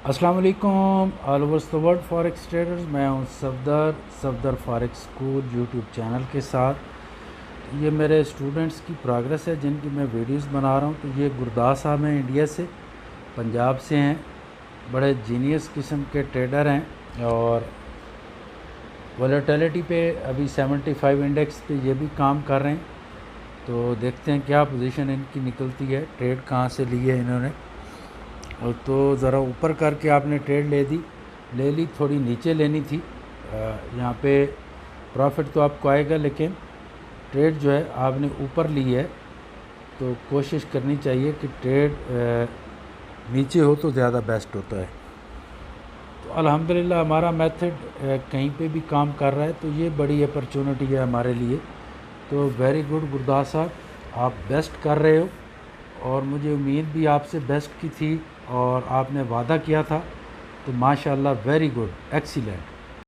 अस्सलाम वालेकुम all over the world forex traders. मैं हूं Safdar forex school YouTube channel के साथ। ये मेरे स्टूडेंट्स की प्रोग्रेस है जिनकी मैं वीडियोस बना रहा हूं। तो ये गुरदास साहब हैं, इंडिया से, पंजाब से हैं, बड़े जीनियस किस्म के ट्रेडर हैं और वॉलेटिलिटी पे अभी 75 इंडेक्स पे ये भी काम कर रहे हैं। तो देखते हैं क्या पोजीशन इनकी निकलती है, ट्रेड कहाँ से ली है इन्होंने। और तो ज़रा ऊपर करके आपने ट्रेड ले ली, थोड़ी नीचे लेनी थी। यहाँ पे प्रॉफिट तो आपको आएगा, लेकिन ट्रेड जो है आपने ऊपर ली है तो कोशिश करनी चाहिए कि ट्रेड नीचे हो तो ज़्यादा बेस्ट होता है। तो अल्हम्दुलिल्लाह हमारा मेथड कहीं पे भी काम कर रहा है, तो ये बड़ी अपॉर्चुनिटी है हमारे लिए। तो वेरी गुड गुरदास साहब, आप बेस्ट कर रहे हो और मुझे उम्मीद भी आपसे बेस्ट की थी और आपने वादा किया था। तो माशाल्लाह वेरी गुड, एक्सीलेंट।